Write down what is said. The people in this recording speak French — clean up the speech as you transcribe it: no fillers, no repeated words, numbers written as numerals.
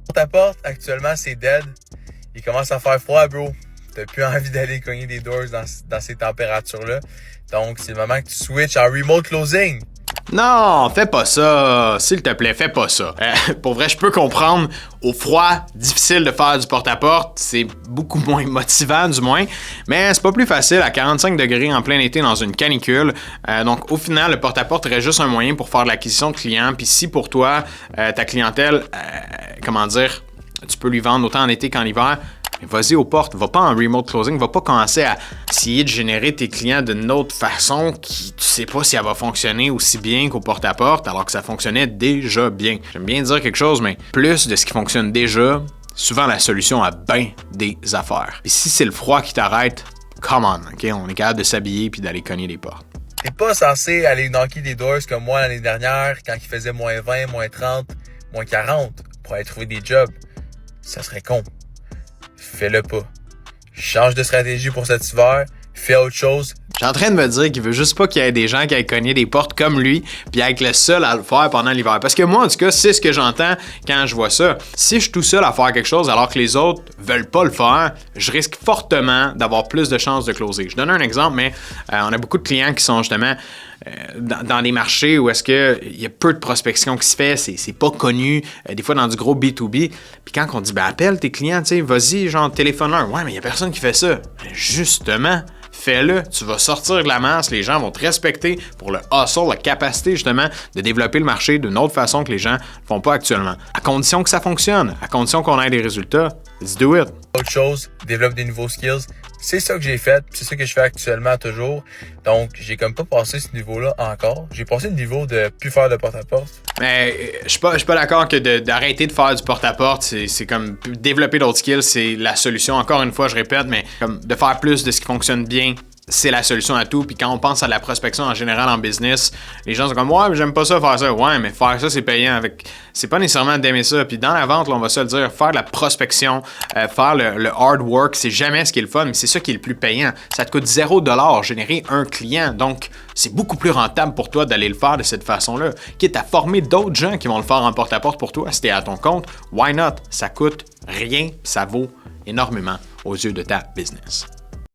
Porte-à-porte, actuellement, c'est dead. Il commence à faire froid, bro. T'as plus envie d'aller cogner des doors dans ces températures-là. Donc, c'est le moment que tu switches en remote closing. Non, fais pas ça. S'il te plaît, fais pas ça. Pour vrai, je peux comprendre. Au froid, difficile de faire du porte-à-porte. C'est beaucoup moins motivant, du moins. Mais c'est pas plus facile à 45 degrés en plein été dans une canicule. Donc, au final, le porte-à-porte reste juste un moyen pour faire de l'acquisition de clients. Puis si pour toi, ta clientèle, tu peux lui vendre autant en été qu'en hiver, vas-y aux portes, va pas en remote closing, va pas commencer à essayer de générer tes clients d'une autre façon qui tu sais pas si elle va fonctionner aussi bien qu'au porte-à-porte alors que ça fonctionnait déjà bien. J'aime bien dire quelque chose, mais plus de ce qui fonctionne déjà, souvent la solution à bien des affaires. Et si c'est le froid qui t'arrête, come on, ok? On est capable de s'habiller puis d'aller cogner les portes. T'es pas censé aller knocker des doors comme moi l'année dernière quand il faisait moins 20, moins 30, moins 40 pour aller trouver des jobs. Ça serait con. Fais-le pas. Change de stratégie pour cet hiver. Fais autre chose. Je suis en train de me dire qu'il veut juste pas qu'il y ait des gens qui aillent cogner des portes comme lui, puis être le seul à le faire pendant l'hiver. Parce que moi, en tout cas, c'est ce que j'entends quand je vois ça. Si je suis tout seul à faire quelque chose alors que les autres veulent pas le faire, je risque fortement d'avoir plus de chances de closer. Je donne un exemple, mais on a beaucoup de clients qui sont justement dans des marchés où est-ce qu'il y a peu de prospection qui se fait, c'est pas connu, des fois dans du gros B2B. Puis quand on dit, appelle tes clients, tu sais, vas-y, genre, téléphone-leur. Ouais, mais il y a personne qui fait ça. Justement, fais-le, tu vas sortir de la masse, les gens vont te respecter pour le hustle, la capacité justement de développer le marché d'une autre façon que les gens ne font pas actuellement. À condition que ça fonctionne, à condition qu'on ait des résultats, let's do it. Autre chose, développe des nouveaux skills. C'est ça que j'ai fait, c'est ça que je fais actuellement toujours. Donc, j'ai comme pas passé ce niveau-là encore. J'ai passé le niveau de plus faire de porte-à-porte. Mais je suis pas d'accord que d'arrêter de faire du porte-à-porte, c'est comme développer d'autres skills, c'est la solution. Encore une fois, je répète, mais comme de faire plus de ce qui fonctionne bien, c'est la solution à tout. Puis quand on pense à la prospection en général en business, les gens sont comme ouais, mais j'aime pas ça faire ça. Ouais, mais faire ça c'est payant. C'est pas nécessairement d'aimer ça. Puis dans la vente, là, on va se le dire, faire de la prospection, faire le hard work, c'est jamais ce qui est le fun, mais c'est ça qui est le plus payant. Ça te coûte 0$ générer un client. Donc c'est beaucoup plus rentable pour toi d'aller le faire de cette façon-là. Quitte à former d'autres gens qui vont le faire en porte-à-porte pour toi, si t'es à ton compte, why not? Ça coûte rien, ça vaut énormément aux yeux de ta business.